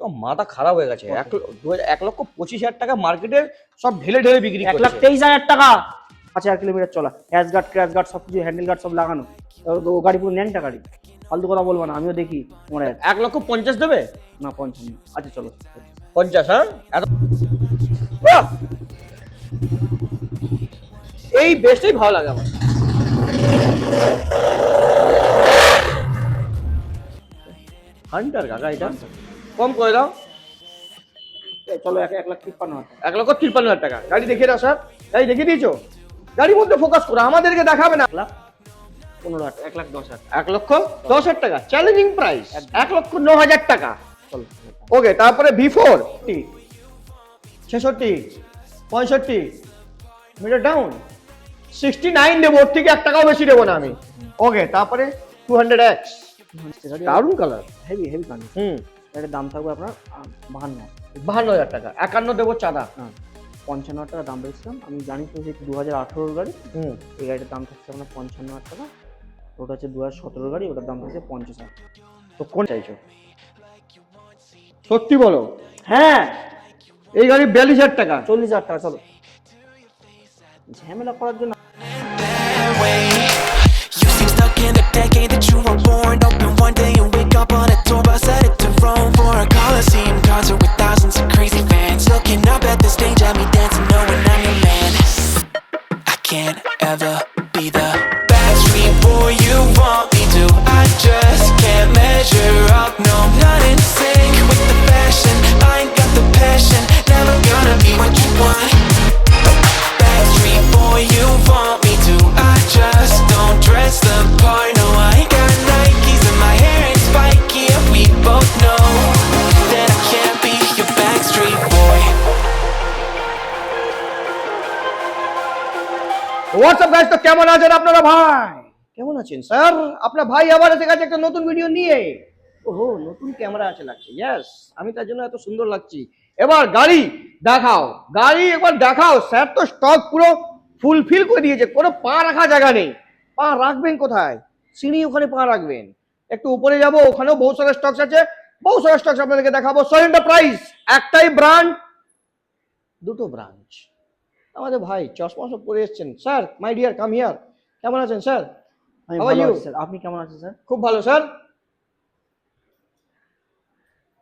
তো মাথা খারাপ হয়ে গেছে। 1,25,000 টাকা মার্কেটে সব ঢেলে ঢেলে বিক্রি করছে। 1,23,000 টাকা 5,000 কিলোমিটার চলা, হ্যাশ গার্ড ক্র্যাশ গার্ড সব কিছু, হ্যান্ডেল গার্ড সব লাগানো। তো গাড়ি পুরো ন্যাংটা গাড়ি, ফালতু কথা বলবো না, আমিও দেখি মনে 1,50,000 দেবে না 55। আচ্ছা চলো 50। হ্যাঁ এই বেশটাই ভালো লাগে আমার। হান্টার কাকা এটা কম করে দাও। চলো 1,53,000। 1,53,000 টাকা গাড়ি দেখিয়ে দাও স্যার। গাড়ি দেখিয়ে দিয়েছো? গাড়ির মধ্যে ফোকাস করো, আমাদেরকে দেখাবে না। 1,15,000, 1,10,000। 1,10,000 টাকা চ্যালেঞ্জিং প্রাইস। 1,09,000 টাকা। চলো ওকে, তারপরে V4 66 65 মিটার ডাউন 69 দেবো, ওর থেকে 1 টাকাও বেশি দেবো না আমি। ওকে, তারপরে 200X দারুন কালার, হেভি হেভি কান্ডিশন। এটার দাম থাকবে আপনার 52,000 টাকা। 51 দেবো চাঁদা। 55,000 টাকা দাম বলছিলাম আমি, জানি তো যে 2018 গাড়ি। এই গাড়িটার দাম থাকছে আপনার 55,000 টাকা। ওটা হচ্ছে 2017 গাড়ি, ওটার দাম থাকছে 50,000। তো কোন চাইছো? সত্যি বলো। হ্যাঁ, এই গাড়ি 42,000 টাকা। 40,000 টাকা। চলো ঝামেলা করার জন্য। You seem stuck in the decade that you were born. Open one day and wake up on a tour bus headed to Rome for a Coliseum concert with thousands of crazy fans. Looking up at the stage at me dancing, knowing I'm your man. I can't ever be the Backstreet boy you want me to. I just can't measure up, no, I'm not in sync with the fashion. I ain't got the passion, never gonna be what you want. Backstreet boy you want me to. I just don't dress the part, no, I ain't got Nikes and my hair ain't spiky, and we both know that I can't be your Backstreet boy. WhatsApp guys, তো কেমন আছেন আপনারা ভাই? কেমন আছেন sir? আপনার ভাই আবার এসে গেছে একটা নতুন ভিডিও নিয়ে। ওহো, নতুন ক্যামেরা আছে লাগছে। ইয়েস, আমি তার জন্য এত সুন্দর লাগছি। এবার গাড়ি দেখাও, গাড়ি একবার দেখাও। স্যার তো স্টক পুরো ফুলফিল করে দিয়েছে, কোনো পা রাখা জায়গা নেই। পা রাখবেন কোথায়? সিঁড়ি ওখানে পা রাখবেন। একটু উপরে যাব, ওখানেও বহু সারা স্টকস আছে, বহু সারা স্টকস আপনাদেরকে দেখাবো। সোহেল এন্টারপ্রাইজ, একটাই ব্র্যান্ড, দুটো ব্রাঞ্চ। আমাদের ভাই চশমা সব পরে এসেছেন। Sir, my dear, come here. কেমন আছেন স্যার? আমি How are ভালো you? আছি স্যার, আপনি কেমন আছেন স্যার? খুব ভালো স্যার।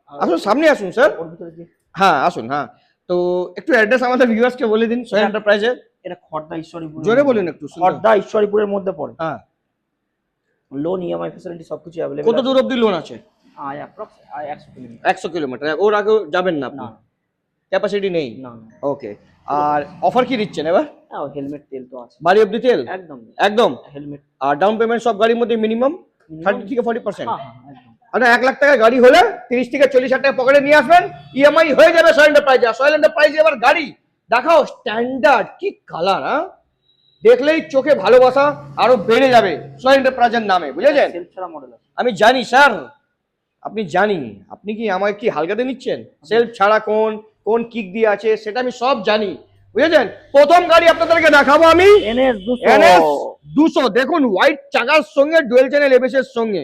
আসুন, সামনে আসুন স্যার। ওর ভিতরে কি? হ্যাঁ আসুন। হ্যাঁ, তো একটু অ্যাড্রেস আমাদের ভিউয়ার্সকে বলে দিন। সোহেল এন্টারপ্রাইজের এটা খড়দা ঈশ্বরীপুর। জোরে বলুন একটু। খড়দা ঈশ্বরীপুরের মধ্যে পড়ে। হ্যাঁ, লোন ইএমআই ফ্যাসিলিটি সবকিছু अवेलेबल। কত দূর অবধি লোন আছে? Approx 100 kilometre. 100 কিলোমিটার। ওর আগে যাবেন না আপনি? না ক্যাপাসিটি নেই। না। ওকে, আর অফার কি দিচ্ছেন এবার? হ্যাঁ, হেলমেট তেল তো আছে। বাড়ি অবধি তেল একদম একদম। হেলমেট। আর ডাউন পেমেন্ট সব গাড়ির মধ্যে মিনিমাম 30 থেকে 40%। হ্যাঁ একদম। আর 1 লাখ টাকা গাড়ি হলে 30 থেকে 40,000 টাকা পকেটে নিয়ে আসবেন, ইএমআই হয়ে যাবে সোহেল এন্টারপ্রাইজে। সোহেল এন্টারপ্রাইজে এবার গাড়ি দেখাও, স্ট্যান্ডার্ড কি কালার। হ্যাঁ, দেখলেই চোখে ভালোবাসা আরো বেড়ে যাবে সোহেল এন্টারপ্রাইজের নামে, বুঝেছেন? সেলফ ছাড়া মডেল আছে। আমি জানি স্যার, আপনি জানি। আপনি কি আমায় কি হালকাতে নিচ্ছেন? সেলফ ছাড়া কোন কোন কিক দিয়ে আছে সেটা আমি সব জানি, বুঝেছেন? প্রথম গাড়ি আপনাদেরকে দেখাবো আমি NS 200। দেখুন, হোয়াইট চাকার সঙ্গে ডুয়েল চ্যানেল এবিএস এর সঙ্গে।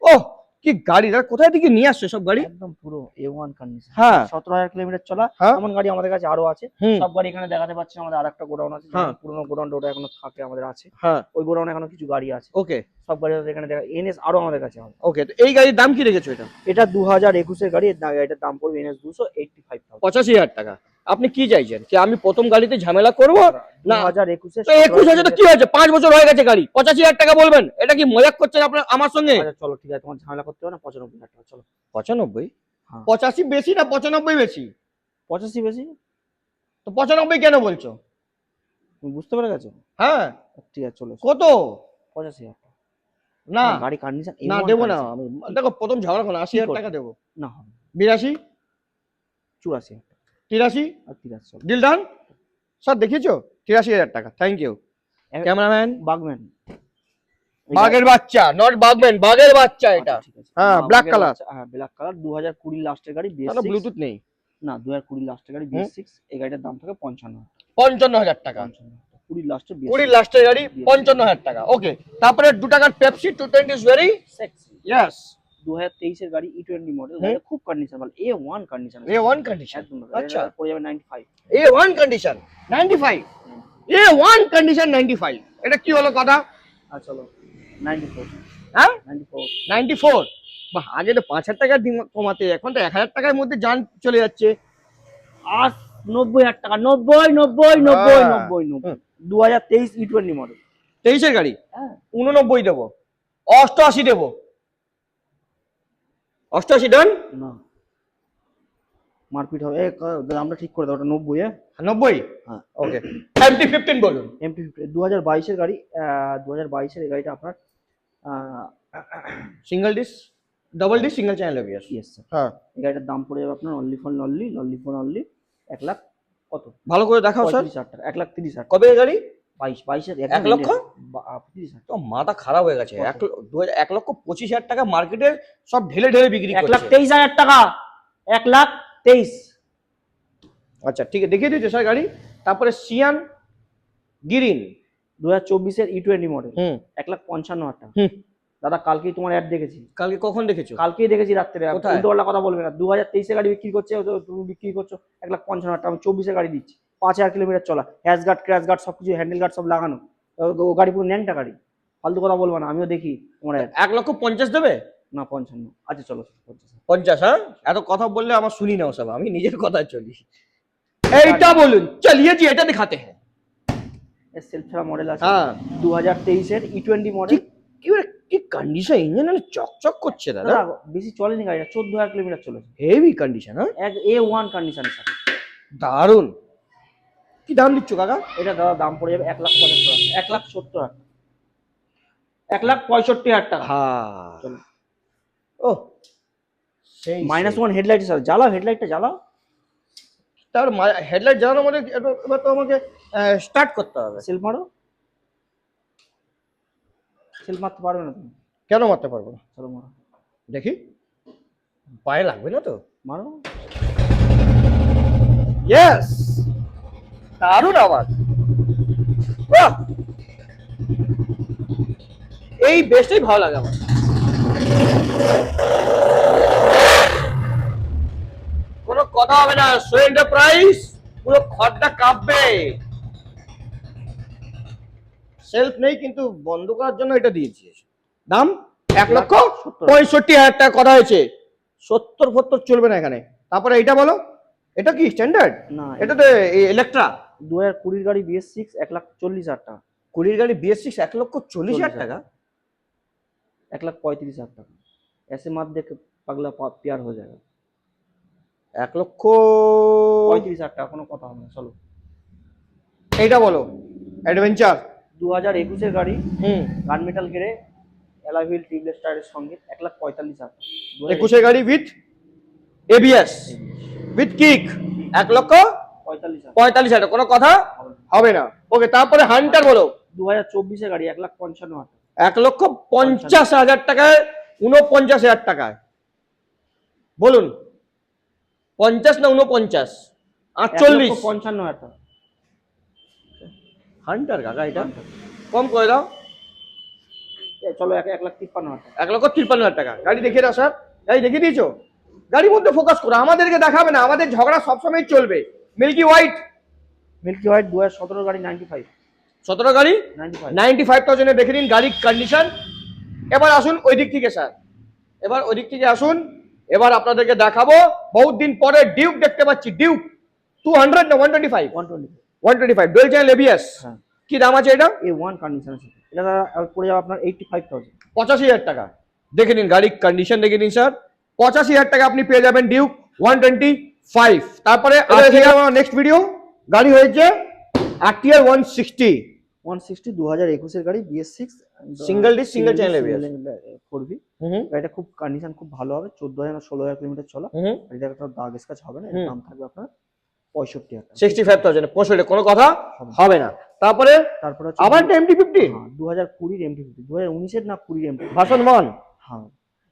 ওহ, কি গাড়ি! কোথায় থেকে নিয়ে আসছে সব গাড়ি? একদম পুরো A1 কন্ডিশন। হ্যাঁ, 17,000 কিলোমিটার চলা। হ্যাঁ। এমন গাড়ি আমাদের কাছে আরো আছে। হুম। সব গাড়ি এখানে দেখাতে পাচ্ছি না, আমাদের আরেকটা গোডাউন আছে। হ্যাঁ। পুরনো গোডাউন ওটা এখনো থাকে, আমাদের আছে। হ্যাঁ, ওই গোডাউনে এখনো কিছু গাড়ি আছে। ওকে সব গাড়ি আমাদের এখানে দেখা। NS আরো আমাদের কাছে হবে। ওকে। তো এই গাড়ির দাম কি রেখেছো? এটা 2021 এর গাড়ি। এটার দাম পড়বে NS 200 85,000। 85,000 টাকা। আপনি কি চাইছেন কি আমি প্রথম গাড়িতে ঝামেলা করবো? না, 2021 এর তো 21,000 তো কি হয়েছে? 5 বছর হয়ে গেছে গাড়ি, 85,000 টাকা বলবেন? এটা কি মজাক করছেন আপনার আমার সঙ্গে? আচ্ছা চলো ঠিক আছে, তোমার ঝামেলা করতে হবে না। 95,000 টাকা। চলো 95? হ্যাঁ। 85 বেশি না 95 বেশি? 85 বেশি? তো 95 কেন বলছো? তুমি বুঝতে পেরে গেছো? হ্যাঁ, ঠিক আছে চলো। কত? 85,000 টাকা। না গাড়ি কন্ডিশন না, দেবো না আমি। দেখো, প্রথম ঝগড়া করো, 80,000 টাকা দেবো। না হবে 82 84,000 টাকা 83 আর 83 চলো। Deal done. স্যার দেখিয়েছো? 83,000 টাকা। Thank you cameraman. বাগম্যান। বাঘের বাচ্চা, নট বাগম্যান, বাঘের বাচ্চা এটা। ঠিক আছে। হ্যাঁ, ব্ল্যাক কালার। হ্যাঁ ব্ল্যাক কালার। 2020 লাস্টের গাড়ি তাহলে BS6। ব্লুটুথ নেই। না 2020 লাস্টের গাড়ি BS6। এই গাড়িটার দাম থাকে 55,000। 55,000 টাকা। 20 লাস্টের 20 লাস্টের গাড়ি 55,000 টাকা। ওকে, তারপরে 2 টাকার Pepsi 220 is very sexy. Yes. 2023 এর গাড়ি E20 মডেল, খুব কন্ডিশন ভালো, A1 কন্ডিশন, A1 কন্ডিশন, একদম আচ্ছা পড়ে যাবে 95। A1 কন্ডিশন 95, A1 কন্ডিশন 95, এটা কি হলো কথা? আর চলো 94, হ্যাঁ 94 94, বাহ, আগে তো 5,000 টাকা কমাতে, এখন তো 1,000 টাকার মধ্যে যান চলে যাচ্ছে। আর 90,000 টাকা, 90 90 90 হ্যাঁ। 90 90, 2023 E20 মডেল। 23-এর গাড়ি হ্যাঁ 89 দেবো, 88 দেবো, 88 ডান। না মারপিট হবে, দামটা ঠিক করে দাও, ওটা 90। 90, হ্যাঁ ওকে। MT-15 বলুন। MT-50 2022 এর গাড়ি, 2022 এর এই গাড়িটা আপনার single dish, double dish, single channel ABS. Yes sir, হ্যাঁ, এই গাড়িটার দাম পড়ে যাবে আপনার অনলি ফর অনলি 1 লাখ কত, ভালো করে দেখাও স্যার। 35,000 টাকা, 1,30,000 টাকা। কবে গাড়ি? 22 এর 1 লক্ষ? 30,000 তো মাথা খারাপ হয়ে গেছে। 1,25,000 টাকা মার্কেটে সব ঢেলে ঢেলে বিক্রি করছে। 1,23,000 টাকা, 1,23,000। আচ্ছা ঠিক আছে, দেখিয়ে দিয়েছে স্যার গাড়ি। তারপরে সিয়ান গিরিন 2024 এর E20 মডেল, হুম 1,55,000 টাকা। হুম। দাদা কালকেই তোমার অ্যাড দেখেছি, কালকে কখন দেখেছো? কালকেই দেখেছি রাত্রে, কোথায়? উল্টোপাল্টা কথা বলবে না। 2023 এর গাড়ি বিক্রি করছে, তুমি বিক্রি করছো 1,55,000 টাকা, আমি 24 এর গাড়ি দিচ্ছি, 5,000 কিলোমিটার চলা, হ্যাশ গার্ড ক্র্যাশ গার্ড সবকিছু, হ্যান্ডেল গার্ড সব লাগানো, ও গাড়ি পুরো ন্যাংটা গাড়ি, ফালতু কথা বলবো না, আমিও দেখি তোমার অ্যাড। 1,50,000 দেবে? না 55, আচ্ছা চলো 50। 50? হ্যাঁ, এত কথা বললে আমার শুনি না সব, আমি নিজের কথা চলি। এইটা বলুন, চলিয়ে জি এটা দেখাতে হ্যাঁ। এর সেলফ ছাড়া মডেল আছে, হ্যাঁ 2023 এর E20 মডেল। কি কন্ডিশন, ইঞ্জিন চকচক করছে দাদা। দাদা বেশি চলেনি গাড়িটা, 14,000 কিলোমিটার চলেছে, হেভি কন্ডিশন। হ্যাঁ A1 কন্ডিশনের সাথে। দারুন। কি দাম দিচ্ছ কাকা? এটা দাদা দাম পড়ে যাবে 1,75,000, 1,70,000, 1,65,000 টাকা। হ্যাঁ চলো ও সেই -1 হেডলাইট স্যার, জ্বালাও হেডলাইটটা জ্বালাও। তার হেডলাইট জ্বালানোর মধ্যে এবার তো আমাকে স্টার্ট করতে হবে। সেলফ মারো, সেলফ মারতে পারবে না তুমি? কেন মারতে পারবো না? চলো মারো, দেখি, পায়ে লাগবে না তো? মারো। ইয়েস, দারুণ আওয়াজ। বাহ, এই বেশটাই ভালো লাগে আমার। কোনো কথা হবে না, সো এন্টারপ্রাইজ পুরো খড়টা কাঁপবে। সেলফ নেই কিন্তু বন্ধ করার জন্য এটা দিয়েছি। দাম 1,65,000 টাকা কথা হয়েছে। 70-70 চলবে না এখানে। তারপরে এটা বলো, এটা কি স্ট্যান্ডার্ড? না এটা তো ইলেকট্রা। 2020 গাড়ি BS6, 1,40,000 টাকা। 20 গাড়ি BS6 1,40,000 টাকা। 1,35,000 টাকা। ऐसे मत देख পাগলা प्यार हो जाएगा। 1,35,000 টাকা, কোনো কথা হবে না। চলো এইটা বলো, অ্যাডভেঞ্চার 2021 এর গাড়ি, hmm gun metal grey, alloy wheel tubeless টায়ারের সঙ্গে 1,45,000 টাকা। 21 গাড়ি উইথ ABS উইথ কিক 1,45,000 টাকা। কোনো কথা হবে না। ওকে, তারপরে হান্টার বলো। 2024 এর গাড়ি 1,55,000 টাকা। 1,50,000 টাকায়, 49,000 টাকায় বলুন, 50 না 49? 48? 1,55,000 টাকা। হান্টার কাকা, এটা কম করে দাও। চলো 1,53,000 টাকা। 1,53,000 টাকা। গাড়ি দেখিয়ে দাও স্যার। গাড়ি দেখিয়ে দিয়েছো? গাড়ির মধ্যে ফোকাস করো, আমাদেরকে দেখাবে না, আমাদের ঝগড়া সবসময় চলবে। মিল্কি হোয়াইট 2017 গাড়ি 95, 17 গাড়ি 95,000 দেখে নিন গাড়ির কন্ডিশন। এবার আসুন ওই দিক থেকে স্যার, এবার ওই দিক থেকে আসুন। এবার আপনাদেরকে দেখাবো, বহুত দিন পরে ডিউক দেখতে পাচ্ছি। ডিউক 200 না 125? 125 ডুয়াল চ্যানেল ABS। হ্যাঁ। কি দাম আছে এটা? A1 কন্ডিশন আছে, এটা পড়ে যাবে আপনার 85,000। 85,000 টাকা। দেখে নিন গাড়ির কন্ডিশন দেখে নিন স্যার। 85,000 টাকা আপনি পেয়ে যাবেন ডিউক 125। তারপরে নেক্সট ভিডিও গাড়ি হয়েছে RTR 160 2021 এর গাড়ি BS6, single disc single channel ABS। 4V। হুম গাড়িটা খুব কন্ডিশন খুব ভালো হবে, 14,000 না 16,000 কিলোমিটার চলা। হুম গাড়িটা একটা দাগ স্ক্র্যাচ হবে না, এর দাম থাকবে আপনার 65,000 টাকা। 65,000 65, কোনো কথা হবে না। তারপরে তারপরে আবার MT-50 2020 এর MT-50, 2019 এর না 20 এর MT-50 ভার্সন 1। হ্যাঁ,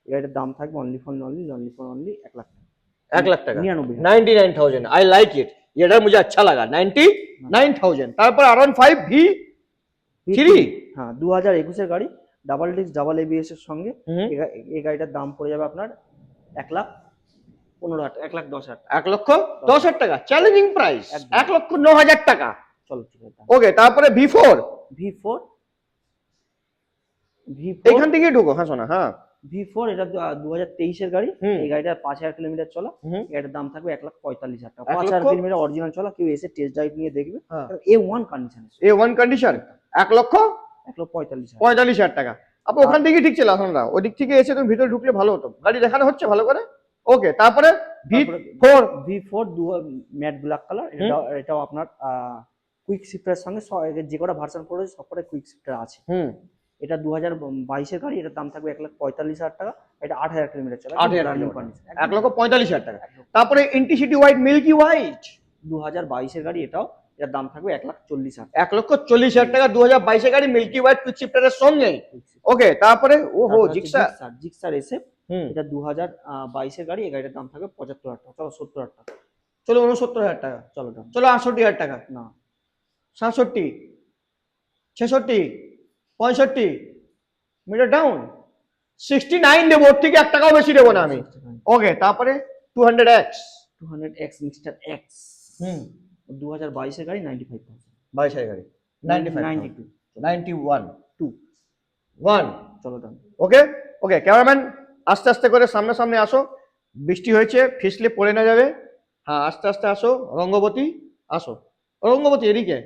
এটার দাম থাকবে অনলি ফর অনলি 1 লাখ টাকা। 1 লাখ টাকা 99,000। 99,000। आई लाइक इट, ये मुझे अच्छा लगा। 99,000। তারপর R15 V3। হ্যাঁ 2021 এর গাড়ি, ডাবল ডিস্ক ডাবল এবিএস এর সঙ্গে হুম। এই গাড়িটার দাম পড়ে যাবে আপনার 1,15,000 1,10,000 1,10,000 টাকা চ্যালেঞ্জিং প্রাইস, একদম। 1,09,000 টাকা। চলো ঠিক আছে। ওকে, তারপরে V4 V4 এইখান থেকে ঢুকো, হ্যাঁ শোনা, হ্যাঁ। V4 এটা 2023 এর গাড়ি। হুম। এই গাড়িটা 5,000 কিলোমিটার চলা। হুম। এটার দাম থাকবে 1,45,000 টাকা। 1,00,000 5,000 কিলোমিটার অরিজিনাল চলা, কেউ এসে টেস্ট ড্রাইভ নিয়ে দেখবে। হ্যাঁ। A1 কন্ডিশন, A1 কন্ডিশন, 1,45,000 1,45,000 টাকা। আপনি ওখান থেকে ঠিক ছিল আমরা, ওই দিক থেকে এসে তুমি ভিতরে ঢুকলে ভালো হতো, গাড়ি দেখানো হচ্ছে ভালো করে। ওকে, তারপরে V4 V4 matte black colour. এটাও আপনার কুইক শিফটারের সঙ্গে যে কটা ভার্সন পড়েছে সবকটা কুইক শিফটার আছে। হুম। এটা 2022 এর গাড়ি। এটার দাম থাকবে 1,45,000 টাকা। এটা 8,000 কিলোমিটার চলা। 8,000 রানিং কিলোমিটার, কন্ডিশন, 1,45,000 টাকা। তারপরে ইন্টিসিটি হোয়াইট, মিল্কি হোয়াইট 2022 এর গাড়ি। এটাও এটার দাম থাকবে 1,40,000 1,40,000 টাকা, 2022 গাড়ি, মিল্কি হোয়াইট কুইক শিফটারের সঙ্গে। ওকে, তারপরে ওহো জিক্সার। Gixxer SF. হুম। এটা 2022 এর গাড়ি। এই গাড়িটার দাম থাকবে 75,000 টাকা। চলো 70,000 টাকা। চলো 69,000 টাকা, চলো দাম চলো 68,000 টাকা, না 67, 66, 65, মিটার ডাউন, 69 দেবো, ওর থেকে 1 টাকাও বেশি দেবো না আমি। ওকে, তারপরে 200X 200X মিস্টার এক্স। হুম 2022 এর গাড়ি 95,000। 22 গাড়ি 95, 92 91, 2 1। চলো দাম। ওকে ওকে, ক্যামেরাম্যান আস্তে আস্তে করে সামনে সামনে আসো, বৃষ্টি হয়েছে, ফিসলে পড়ে না যাবে। হ্যাঁ, আস্তে আস্তে আসো, রঙ্গবতী আসো, রঙ্গবতী এদিকে,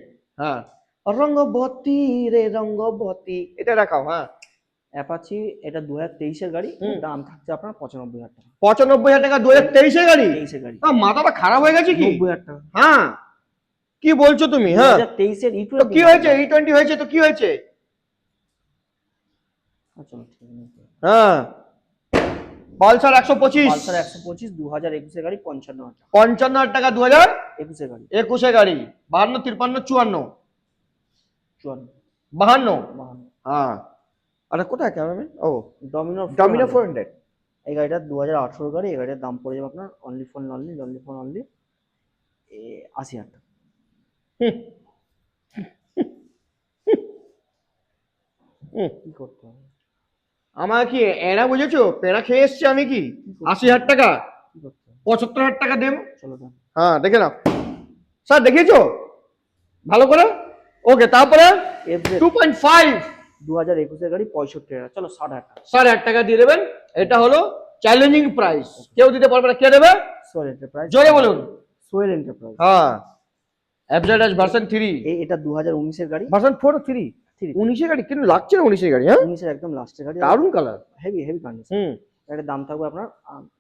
হ্যাঁ, রঙ্গবতী রে রঙ্গবতী, এটা রাখাও। হ্যাঁ, অ্যাপাচি এটা 2023 এর গাড়ি। হুম। দাম থাকছে আপনার 95,000 টাকা। 95,000 টাকা, 2023 গাড়ি। 23 এর গাড়ি মাথাটা খারাপ হয়ে গেছে কি? 90,000 টাকা। হ্যাঁ, কি বলছো তুমি? হ্যাঁ, 2023 এর তো কি হয়েছে? E20 হয়েছে তো কি হয়েছে? চলো ঠিক আছে। হ্যাঁ, পালসার 125, পালসার 125 2021 এর গাড়ি 55,000 টাকা। 55,000 টাকা, 2021 21 এর গাড়ি গাড়ি, 52, 53, 54, 54 52। হ্যাঁ, আরে কোথায় ক্যামেরাম্যান? ও, ডমিনো ডমিনো 400। এই গাড়িটা 2018 গাড়ি। এই গাড়িটার দাম পড়ে যাবে আপনার অনলি 80,000 টাকা। হুম। হুম। কি করতে হবে? আমার কি এরা বুঝেছো? পেড়া খেয়ে এসছি আমি কি? 80,000 টাকা, কি করতে হবে? 75,000 টাকা দেব। চলো দাম। হ্যাঁ, দেখে নাও স্যার, দেখিয়েছো ভালো করে? ওকে, তারপরে FZ 2.5 2021 এর গাড়ি 65,000 টাকা। চলো 60,000 টাকা। 60,000 টাকা দিয়ে দেবেন। এটা হলো চ্যালেঞ্জিং প্রাইস, কেউ দিতে পারবে না। কে দেবে? সোয়েল এন্টারপ্রাইজ। জোরে বলুন। সোয়েল এন্টারপ্রাইজ। হ্যাঁ, FZS ভার্সন 3, এটা 2019 এর গাড়ি। ভার্সন 4 3, 19 গাড়ি, কিন্তু লাগছে না 19 গাড়ি। হ্যাঁ, 19 এর একদম লাস্টের গাড়ি। দারুণ কালার। Heavy heavy condition. হুম, এটার দাম থাকবে আপনার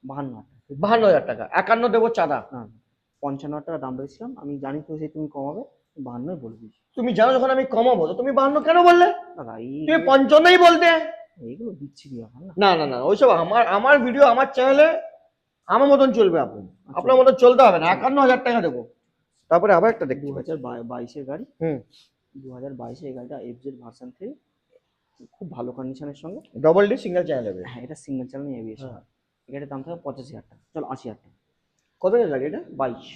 52,000 টাকা। 52,000 টাকা, 51 দেবো চাঁদা। না 55,000 টাকা দাম রেখেছিলাম। আমি জানি তো যে তুমি কমাবে, 52 বলে দিয়েছি। তুমি জানো যখন আমি কমাবো, তো তুমি 52 কেন বললে? দাদা তুমি 55ই বলতে। এইগুলো বিচ্ছিরি ব্যাপার না। না না না, ওইসব আমার ভিডিও আমার চ্যানেলে আমার মতন চলবে, আপনি আপনার মতন চলতে হবে না। 51,000 টাকা দেবো। তারপরে আবার একটা দেখতে পাচ্ছি। 2022 এর গাড়ি। হুম, 2022 এই গাড়িটা FZ ভার্সন 3, খুব ভালো কন্ডিশনের সঙ্গে। ডবল ডি সিঙ্গেল চ্যানেল হবে। হ্যাঁ, এটা সিঙ্গেল চ্যানেল এভিয়েশন। হ্যাঁ। এটার দাম থাকবে 85,000 টাকা। চলো 80,000 টাকা। কত লাগে এটা? 22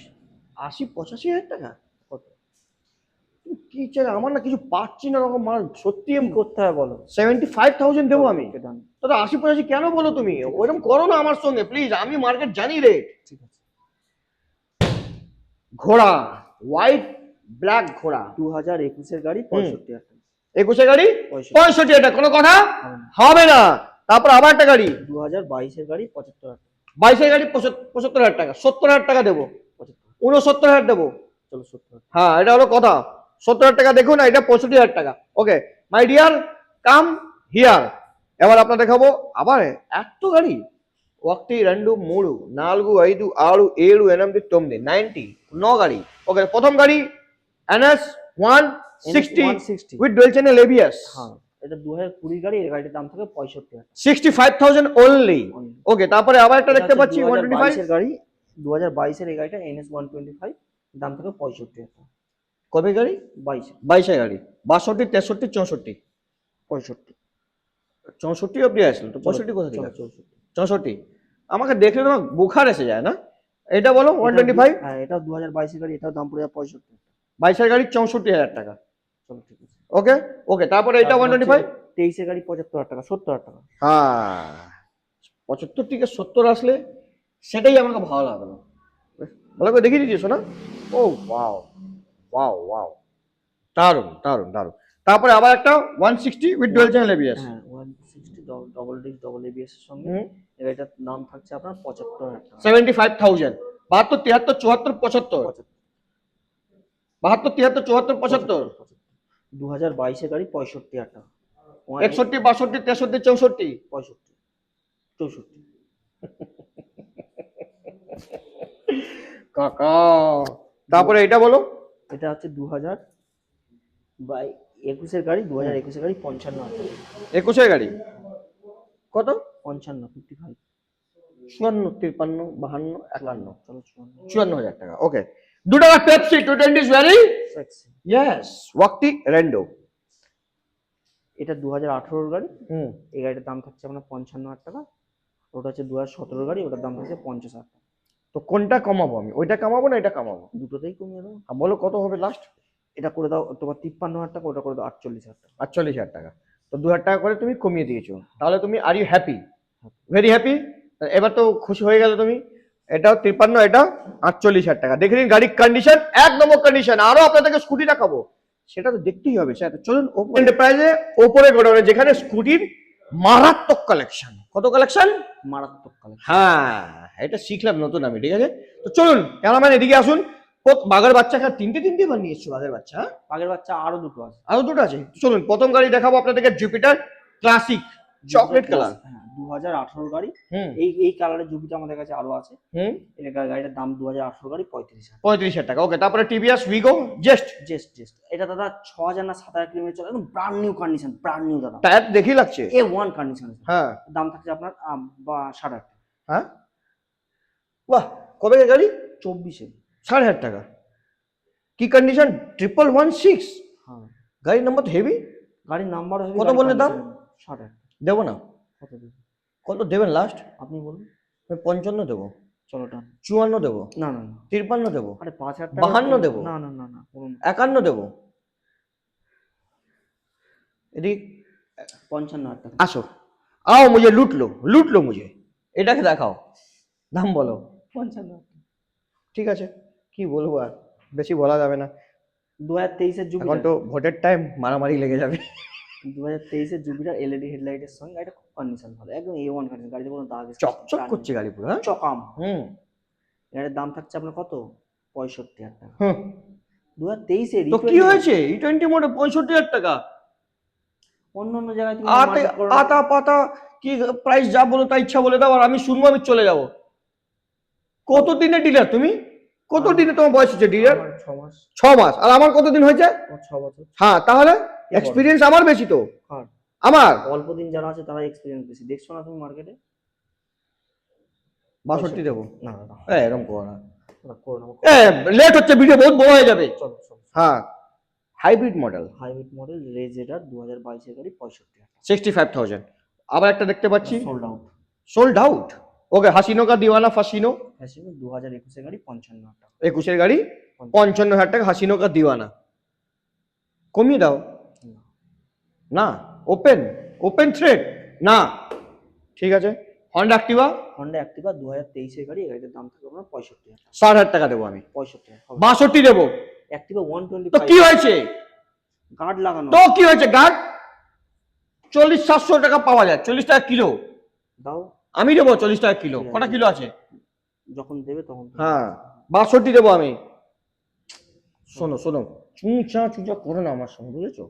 85,000 টাকা? কত কি চাই? আমার না কিছু পাচ্ছি না রকম মাল, সত্যি। কি করতে হবে বলো? 75,000 দেবো আমি। ওকে, done। দাদা 80-85 কেন বলো তুমি? ওইরকম করো না আমার সঙ্গে প্লিজ, আমি মার্কেট জানি রেট। ঠিক আছে। ঘোড়া, হোয়াইট ব্ল্যাক ঘোড়া, 2021 এর গাড়ি 65,000 টাকা। 21 গাড়ি 65,000 65, এটা কোনো কথা হবে না। হবে না। তারপর আবার একটা গাড়ি, 2022 এর গাড়ি 75,000 টাকা। 22 গাড়ি 75,000 টাকা, 70,000 টাকা দেবো, 75,000। 69,000 দেবো। চলো 70,000। হ্যাঁ, এটা হলো কথা। 70,000 টাকা দেখুন, এটা 65,000 টাকা। ওকে মাই ডিয়ার, কাম হিয়ার। এবার আপনার দেখাবো আবার এত গাড়ি, 1 2 3 4 5 6 7 8 9 90, 9 গাড়ি। ওকে, প্রথম গাড়ি NS 160 160 with dual channel ABS, হ্যাঁ, এটা 2020 গাড়ি। এই গাড়িটার দাম থাকবে 65,000 টাকা। 65,000 অনলি। ওকে, তারপরে আবার একটা দেখতে পাচ্ছি 2022 125। এর গাড়ি। 2022 এর এই গাড়িটা NS 125, দাম থাকবে 65,000 টাকা। কবে গাড়ি? 22 গাড়ি, 62 63 64 65। 64 অব্দি আসলো তো, 65 কোথা থেকে? 64। 64 আমাকে দেখলে তো বুখার এসে যায় না। এটা বলো 125। হ্যাঁ, এটাও 2022 এর গাড়ি। এটাও দাম পড়ে যাবে 65। 22 গাড়ি 64,000 টাকা। চলো ঠিক আছে। ওকে ওকে, তারপরে এটা তারপর 125। 2023 গাড়ি 75,000 টাকা, 70,000 টাকা। হ্যাঁ 75 থেকে 70 আসলে সেটাই আমাকে ভালো লাগলো। ভালো করে দেখিয়ে দিয়েছো না? ও ওয়াও ওয়াও ওয়াও, দারুন দারুন দারুন। তারপরে আবার একটা 160 উইথ ডুয়াল চ্যানেল এবিএস। হ্যাঁ 160 ডবল ডিস্ক ডবল এবিএস এর সঙ্গে হুম। এই গাড়িটার দাম থাকছে আপনার 75,000 টাকা। 75,000, 72 73 74 75, 72 73 74 75, 2022 এর গাড়ি 65,000 টাকা। 61 62 63 64। 65 64 কাকা তারপরে এটা বলো। এটা হচ্ছে 2021 এর গাড়ি, 2021 এর গাড়ি 55,000 টাকা। 21 গাড়ি কত? 55 55 54 53 52 51 চলো 54 54,000 টাকা। ওকে, 2 টাকা Pepsi 220 is very sexy. Yes ওয়াক্তি রেন্ডো। এটা 2018 এর গাড়ি, হুম। এই গাড়িটার দাম থাকছে আপনার 55,000 টাকা। ওটা হচ্ছে 2017 এর গাড়ি, ওটার দাম থাকছে 50,000 টাকা। তো কোনটা কমাবো আমি, ওইটা কমাবো না এটা কমাবো? দুটোতেই কমিয়ে দাও। বলো কত হবে লাস্ট? এটা করে দাও তোমার 53,000 টাকা, ওটা করে দাও 48,000 টাকা। 48,000 টাকা। তো 2,000 টাকা করে তুমি কমিয়ে দিয়েছো, তাহলে তুমি are you happy? Very happy. এবার তো খুশি হয়ে গেলে তুমি। এটাও 53, এটা 48,000 টাকা। দেখে নিন গাড়ির কন্ডিশন, এক নম্বর কন্ডিশন। আরো আপনাদেরকে স্কুটি দেখাবো, সেটা তো দেখতেই হবে। সেটা চলুন ওপো এন্টারপ্রাইজে ওপরে গোডাউনে, যেখানে স্কুটির মারাত্মক কালেকশন। কত কালেকশন? মারাত্মক কালেকশন। হ্যাঁ এটা শিখলাম নতুন আমি, ঠিক আছে। তো চলুন ক্যামেরাম্যান এদিকে আসুন। বাঘের বাচ্চা এখানে তিনটে বার নিয়ে এসছো বাঘের বাচ্চা। হ্যাঁ? আগের বাচ্চা আরো দুটো আছে। আরো দুটো আছে। চলুন প্রথম গাড়ি দেখাবো আপনাদেরকে, জুপিটার ক্লাসিক চকলেট কালার। হ্যাঁ 2018 গাড়ি। হুম এই কালারের জুপিটা আমাদের কাছে আরো আছে। হুম। এই গাড়িটার দাম 2018 গাড়ি 35,000। 35,000 টাকা। ওকে, তারপরে টিভিএস উইগো জেস্ট। জেস্ট এটা দাদা 6,000 না 7,000 কিলোমিটার চলে, একদম brand new condition, brand new দাদা। টায়ার দেখি লাগছে। A1 condition. হ্যাঁ দাম থাকছে আপনার 7,500 টাকা। হ্যাঁ বাহ, কবে গাড়ি? 24-এ। 7,500 টাকা। কি কন্ডিশন? 1116। হ্যাঁ গাড়ির নাম্বার তো হেভি। গাড়ির নাম্বার হবে। কত বললে দাম? 60,000। দেবো না? কত দেবেন কত দেবেন লাস্ট? আপনি বলুন। আমি 55 দেবো, চলো টান। 54 দেবো, না না না 53 দেবো, আরে 5,000 টাকা। 52 দেবো। না না না না বলুন। 51 দেবো। এদিক 55,000 টাকা। আসো, आओ मुझे लूट लो मुझे। এটাকে দেখাও, দাম বলো। 55,000। ঠিক আছে, কি বলবো আর, বেশি বলা যাবে না। 2023 এর এখন জুপিটার। তো ভোটের টাইম, মারামারি লেগে যাবে। 2023 এর জুপিটার এলইডি হেডলাইটের সঙ্গে এটা খুব কন্ডিশন ভালো, একদম A1 কন্ডিশন। গাড়িতে কোনো দাগ চকচক করছে গাড়ি পুরো। হ্যাঁ চকাম। হুম এটার দাম থাকছে আপনার কত? 65,000 টাকা। হুম। 2023 এর তো কি হয়েছে E20 মোডে 65,000 টাকা? অন্য অন্য জায়গায় তুমি আতে market করো। আতা পাতা কি প্রাইস যা বলো তাই ইচ্ছা বলে দাও, আর আমি শুনবো, আমি চলে যাব। কত দিনের ডিলার তুমি? কত দিনে তোমার বয়স হচ্ছে ডিলার? আমার 6 মাস। 6 মাস। আর আমার কত দিন হয়েছে? আমার 6 বছর। হ্যাঁ তাহলে এক্সপিরিয়েন্স আমার বেশি তো। আর আমার অল্প দিন যারা আছে তারা এক্সপিরিয়েন্স বেশি। দেখছো না তুমি মার্কেটে? 62 দেবো। না না না এরকম করো না, ওটা করো না। লেট হচ্ছে, ভিডিও বহুত বড় হয়ে যাবে। চলো চলো। হ্যাঁ হাইব্রিড মডেল হাইব্রিড মডেল রেজেডার 2022 এর গাড়ি 65,000 টাকা। 65,000। আবার একটা দেখতে পাচ্ছি sold out. Sold out. Okay, হাসিনো কা দিওয়ানা ফাসিনো। ফ্যাশন 2021 এর গাড়ি 55,000 টাকা। 21 গাড়ি 55,000 টাকা, হাসিনো কা দিওয়ানা। কমিয়ে দাও না। ওপেন থ্রেড না। ঠিক আছে, হন্ডা অ্যাক্টিভা। হন্ডা অ্যাক্টিভা 2023 এর গাড়ি, এই গাড়িটার দাম থাকবে আপনার 65,000 টাকা। 60,000 টাকা দেবো আমি। 65,000 হবে। 62 দেবো। অ্যাক্টিভা তো 125। কি হয়েছে? গার্ড লাগানো। তো কি হয়েছে? গার্ড 40-700 টাকা পাওয়া যায়, 40 টাকা কিলো। দাও আমি দেবো 40 টাকা কিলো। কটা কিলো আছে? যখন দেবে তখন দেবে। হ্যাঁ 62 দেবো আমি। শোনো চুঁচা করো না আমার সঙ্গে, বুঝেছো?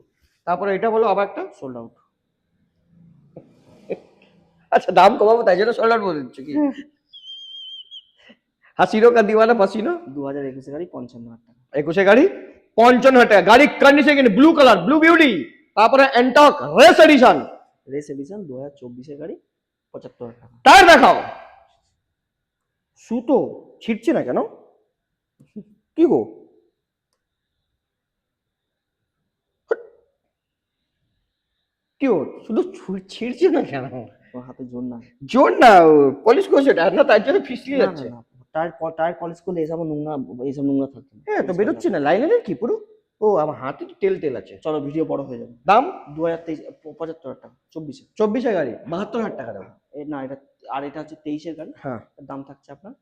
তারপরে এটা বলো আবার একটা। Sold out. আচ্ছা দাম কমাবো তাই জন্য সোল্ড আউট বলে দিচ্ছ কি? হাসিনো কা দিওয়ানা ফাসিনো 2021 এর গাড়ি 55,000 টাকা। 21 গাড়ি 55,000 টাকা। গাড়ি কন্ডিশন কিন্তু ব্লু কালার, ব্লু বিউটি। তারপরে Ntorq race edition. Race edition 2024 এর গাড়ি 75,000 টাকা। টায়ার দেখাও। সুতো ছিটছে না কেন? কি গো? কি গো শুধু ছিড়ছে না কেন? ওর হাতে জোর না। জোর না, পলিশ করছে টায়ার না, তার জন্য ফিসলিয়ে না, যাচ্ছে। না, না, টায়ার পলিশ করলে এসব নোংরা থাকবে না। হ্যাঁ তো বেরোচ্ছে না, লাইনের কি পুরো ও আমার হাতে তো তেল তেল আছে। চলো ভিডিও বড় হয়ে যাবে। দাম 2023 75,000 টাকা, 24-এ। 24 গাড়ি 72,000 টাকা দাম। না এটা, আর এটা হচ্ছে 23-এর গাড়ি, হ্যাঁ, এর দাম থাকছে আপনার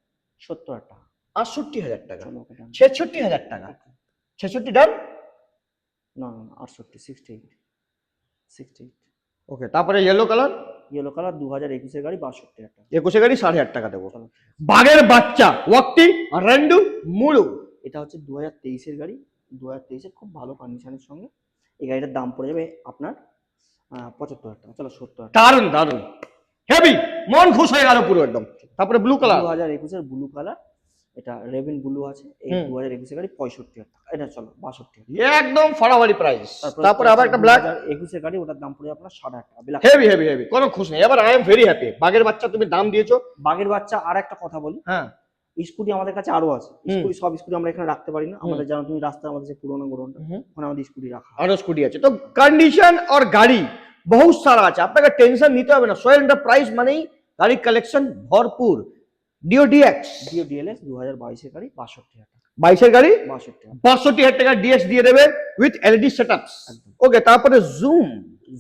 70,000 টাকা। 68,000 টাকা, চলো ওকে ডান। 66,000 টাকা, 66 ডান। না না না 68, 68। ওকে, তারপরে ইয়েলো কালার, ইয়েলো কালার 2021-এর গাড়ি 62,000 টাকা। 21 গাড়ি 7,500 টাকা দেবো। চলো, বাঘের বাচ্চা ওয়াক্তি রেন্ডু মুলু, এটা হচ্ছে 2023-এর গাড়ি, 2023-এর খুব ভালো কন্ডিশনের সঙ্গে এই গাড়িটার দাম পড়ে যাবে আপনার 75,000 টাকা। চলো 70,000 টাকা। দারুন দারুন, হেভি, মন খুশ হয়ে গেল পুরো একদম। তারপরে ব্লু কালার, 2021-এর ব্লু কালার, এটা রেভিন ব্লু আছে, এই হুম। 2021-এর গাড়ি 65,000 টাকা। এটা চলো 62,000 টাকা। একদম ফাড়াফাড়ি প্রাইস। তারপরে আবার একটা ব্ল্যাক 2021-এর গাড়ি, ওটার দাম পড়ে আপনার 7,500 টাকা। ব্ল্যাক হেভি হেভি হেভি, কোনো খুশ নেই। এবার আই এম ভেরি হ্যাপি। বাঘের বাচ্চা তুমি দাম দিয়েছো। বাগের বাচ্চা। আর একটা কথা বলি, হ্যাঁ, স্কুটি আমাদের কাছে আরো আছে। হুম। স্কুটি, সব স্কুটি আমরা এখানে রাখতে পারি না। আমাদের জানো তুমি, রাস্তায় আমাদের যে পুরোনো গোডাউনটা, হুম। ওখানে আমাদের স্কুটি রাখা হয়। আরো স্কুটি আছে। তো কন্ডিশন আর গাড়ি বহুত সারা আছে, আপনাকে টেনশন নিতে হবে না। সোহেল এন্টারপ্রাইজ মানেই গাড়ির কালেকশন ভরপুর। ডিও ডিএক্স ডিও ডিএলএস 2022-এর গাড়ি 62,000 টাকা। 22 গাড়ি 62 টাকা। 62,000 টাকা ডিএক্স দিয়ে দেবে উইথ এলইডি সেটআপস। একদম। ওকে, তারপরে জুম,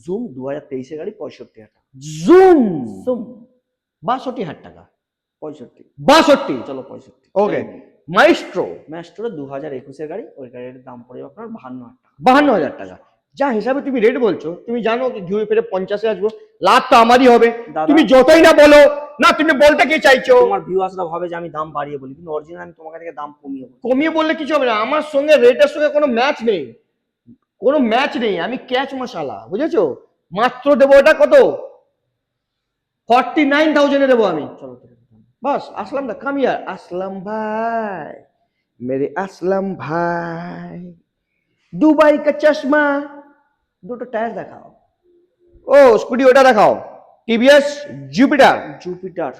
জুম 2023-এর গাড়ি 65,000 টাকা। জুম জুম 62,000 টাকা, 65। 62। চলো 65। ওকে, মাইস্ট্রো ম্যাস্ট্রো 2021-এর গাড়ি, ওই গাড়ির দাম পড়ে আপনার 52,000 টাকা। 52,000 টাকা। যা হিসাবে তুমি রেট বলছো, তুমি জানো কি ঘুরে ফিরে 50-এ আসবো, লাভ তো আমারই হবে। দাদা, তুমি যতই না বলো না, তুমি বলতে কি চাইছো? তোমার ভিউয়ার্সরা ভাবে যে আমি দাম বাড়িয়ে বলি, কিন্তু অরিজিনাল আমি তোমাকে থেকে দাম কমিয়ে বলি। কমিয়ে বললে কিছু হবে না, আমার সঙ্গে রেটের সঙ্গে কোনো ম্যাচ নেই, কোনো ম্যাচ নেই। আমি ক্যাচ মশালা, বুঝেছো? মাত্র দেবো এটা কত, 49,000 দেবো আমি। চলো ঠিক আছে। बस असलम दा कम यार, असलम भाई, मेरे असलम भाई, दुबई का चश्मा, দুটো টায়ার দেখাও। ও স্কুটি ওটা দেখাও, টিভিএস জুপিটার। জুপিটার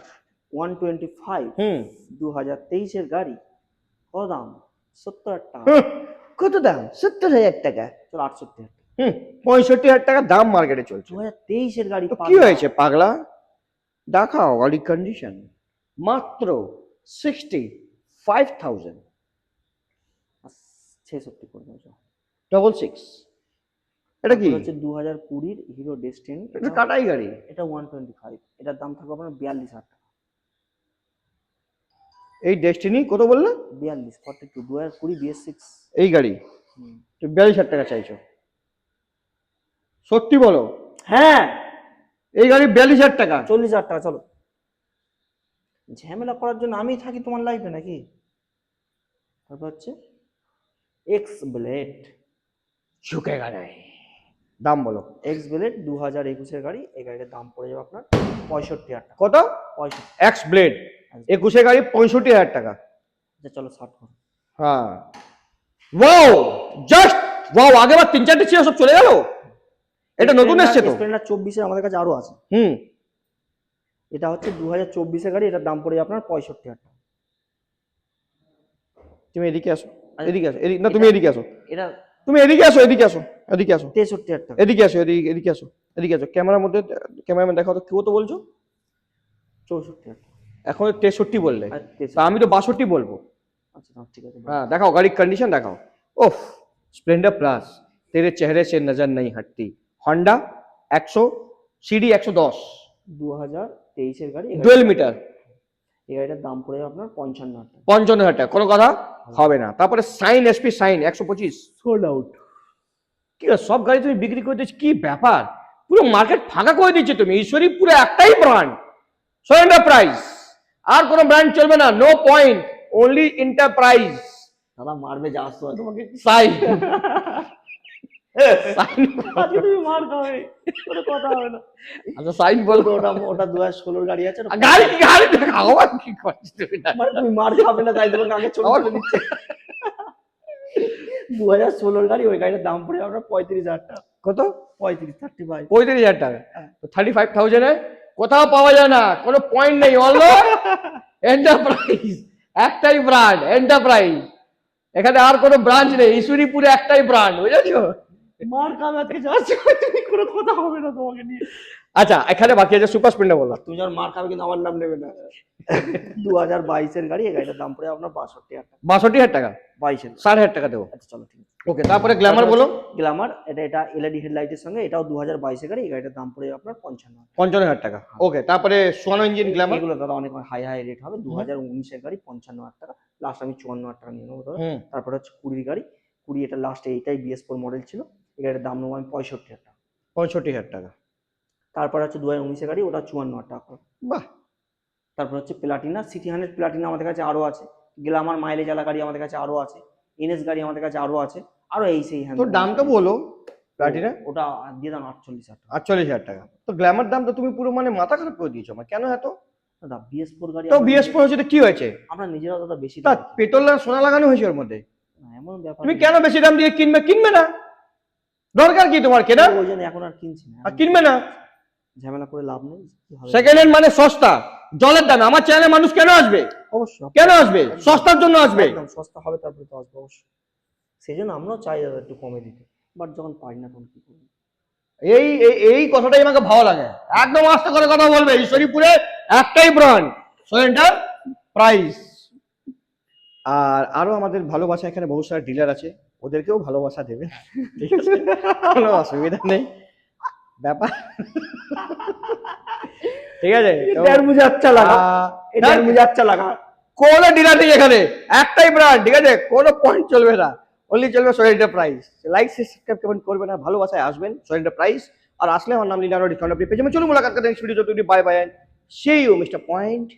125 2023-এর গাড়ি, কত দাম? 70,000 টাকা। কত দাম? 70,000 টাকা। চলো 68,000 টাকা। 65,000 টাকা দাম মার্কেটে চলছে। 2023-এর গাড়ি। তো কি হয়েছে পাগলা? দেখাও গাড়ির কন্ডিশন। মাত্র 65,000। 66 করে দাও। 66। এটা কি? হচ্ছে 2020-এর হিরো ডেস্টিনি। এটা কাটাই গাড়ি। এটা 125, এটার দাম থাকবে আপনার 42,000 টাকা। এই ডেস্টিনি কত বললে? 42, 42, 2020 BS6। এই গাড়ি তুমি 42,000 টাকা চাইছো? সত্যি বলো? হ্যাঁ, এই গাড়ি 42,000 টাকা। 40,000 টাকা। চলো, ঝামেলা করার জন্য আমি থাকি তোমার লাইফে নাকি? তারপর হচ্ছে এক্স ব্লেড। ঝুঁকেগা নাই। দাম বলো। এক্স ব্লেড 2021-এর গাড়ি, এই গাড়ির দাম পড়ে যাবে আপনার 65,000 টাকা। কত? 65। এক্স ব্লেড 21 গাড়ি 65,000 টাকা। আচ্ছা চলো 60 করো। হ্যাঁ, ওয়াও, জাস্ট ওয়াও। আগেবার 3-4টে ছিল, সব চলে গেল। এটা নতুন এসছে তো। স্প্লেন্ডার 24-এর আমাদের কাছে আরো আছে। এটা হচ্ছে 2024-এর গাড়ি, এটার দাম পড়ে যাবে আপনার 65,000 টাকা। তুমি এদিকে আসো, এদিকে আসো, না তুমি এদিকে আসো, এটা তুমি এদিকে আসো, এদিকে আসো, এদিকে আসো, 63,000 টাকা। এদিকে আসো, এদিকে আসো, এদিকে আসো। ক্যামেরার মধ্যে, ক্যামেরাম্যান দেখাও তো, কত বলছো? 64,000 টাকা। এখন 63 বললে, আর 63। তা আমি তো 62 বলবো। আচ্ছা ঠিক আছে। हाँ दिखाओ गाड़ी कंडीशन दिखाओ। ओफ, स्प्लेंडर प्लस तेरे चेहरे से नजर नहीं हटती। होंडा 100 सीडी 110 2023-এর গাড়ি, ডুয়েল মিটার। এই গাড়িটার দাম পড়ে যাবে আপনার 55,000 টাকা। 55,000 টাকা, কোনো কথা হবে না। তারপরে Shine SP Shine 125 sold out. কি সব গাড়ি তুমি বিক্রি করে দিচ্ছ, কি ব্যাপার? পুরো মার্কেট ফাঁকা করে দিচ্ছে তুমি। ঈশ্বরী পুরো একটাই ব্র্যান্ড, সোহেল এন্টারপ্রাইজ। আর কোনো ব্র্যান্ড চলবে না, নো পয়েন্ট, ওনলি এন্টারপ্রাইজ। দাদা মারবে যা আসতো তোমাকে। সাইন আজকে তুমি মার খাবে, কোনো কথা হবে না। আচ্ছা সাইন বলবো। ওটা 2016-এর গাড়ি আছে। গাড়ি দেখাও, কি করছিস তুমি? মানে তুমি মার খাবে না তাই তোমাকে আগে ছবি তুলে দিচ্ছে। 2016-এর গাড়ি, ওই গাড়ির দাম পড়ে আপনার 35,000 টাকা। কত? 35 35,000 টাকা। 35,000 কোথাও পাওয়া যায় না, কোনো পয়েন্ট নেই। অনলি এন্টারপ্রাইজ, একটাই ব্র্যান্ড এন্টারপ্রাইজ। এখানে আর কোনো ব্রাঞ্চ নেই, ঈশ্বরীপুরে একটাই ব্র্যান্ড, বুঝেছো? মার খাবে আজকে যাচ্ছে, তুমি কোনো কথা হবে না তোমাকে নিয়ে। আচ্ছা এখানে বাকি আছে সুপার স্প্লেন্ডার বলো। তুমি যখন মার খাবে কিন্তু আমার নাম নেবে না। 2022-এর গাড়ি, এই গাড়িটার দাম পড়ে আপনার 62,000 টাকা। 62,000 টাকা, 22-এর। 60,000 টাকা দেবো। আচ্ছা চলো ঠিক আছে। ওকে, তারপরে গ্ল্যামার বলো। গ্ল্যামার, এটা এলইডি হেডলাইটের সঙ্গে, এটাও 2022-এর গাড়ি, এই গাড়িটার দাম পড়ে আপনার 55,000 টাকা। 55,000 টাকা। ওকে, তারপরে সোয়ানো ইঞ্জিন গ্ল্যামার। এগুলো দাদা অনেক হাই রেট হবে। 2019-এর গাড়ি 55,000 টাকা, লাস্ট আমি 54,000 টাকা নিয়ে নেবো দাদা। হুম। তারপরে হচ্ছে 20 গাড়ি, 20 এটা লাস্টে, এইটাই BS4 মডেল ছিল, এই গাড়ির দাম নেবো আমি 65,000 টাকা। 65,000 টাকা। তারপরে হচ্ছে 2019-এর গাড়ি, ওটা 54,000 টাকা। বাহ। তারপর হচ্ছে প্লাটিনা, সিটি 100 প্লাটিনা আমাদের কাছে আরো আছে, গ্ল্যামার মাইলেজ আলা গাড়ি আমাদের কাছে আরো আছে, এনএস গাড়ি আমাদের কাছে আরো আছে, আরো এই সেই তো দামটা বলো প্লাটিনা। ওটা দিয়ে দাম 48,000 টাকা। 48,000 টাকা। তো গ্ল্যামার দাম তো তুমি পুরো মানে মাথা খারাপ করে দিয়েছো আমার, কেন এত? দাদা BS4 গাড়ি, তো BS4 হচ্ছে তো কি হয়েছে? আমরা নিজেরাও দাদা বেশি তা দাম দিই। পেট্রোল আর সোনা লাগানো হয়েছে ওর মধ্যে, না, এমন ব্যাপার তুমি নেই। কেন বেশি দাম দিয়ে কিনবে না? দরকার কি তোমার কেনা? ওই জন্য এখন আর কিনছি না, আর কিনবে না। ঝামেলা করে লাভ নেই। কি হবে? সেকেন্ড হ্যান্ড মানে সস্তা, জলের দামে। আমার চ্যানেলে মানুষ কেন আসবে? অবশ্যই কেন আসবে? সস্তার জন্য আসবে। একদম সস্তা হবে, তারপরে তো আসবে অবশ্যই। সেই জন্য আমরাও চাই দাদা একটু কমে দিতে, বাট যখন পারি না তখন কি করবো। এই এই- এই কথাটাই আমাকে ভালো লাগে। একদম আস্তে করে কথা বলবে। ঈশ্বরীপুরে একটাই ব্র্যান্ড, সোয়েন্টার প্রাইস। আর আরো আমাদের ভালোবাসা, এখানে বহু সারা ডিলার আছে, ওদেরকেও ভালোবাসা দেবে, ঠিক আছে? কোনো অসুবিধা নেই ব্যাপার, ঠিক আছে? তো, দেড় মুঝে আচ্ছা লাগা, না, দেড় মুঝে আচ্ছা লাগা। কোনো ডিলার নেই এখানে, একটাই ব্র্যান্ড, ঠিক আছে? কোনো পয়েন্ট চলবে না, অনলি চলবে Sohel enterprise. Like subscribe comment করবেন, আর ভালোবাসায় আসবেন সোহেল এন্টারপ্রাইজ। আর আসলে আমার নাম লিনারো, ডিসকাউন্ট আপনি পেয়ে যাবেন। চলুন মুলাকাত করতে next video. Bye bye, see you mister point.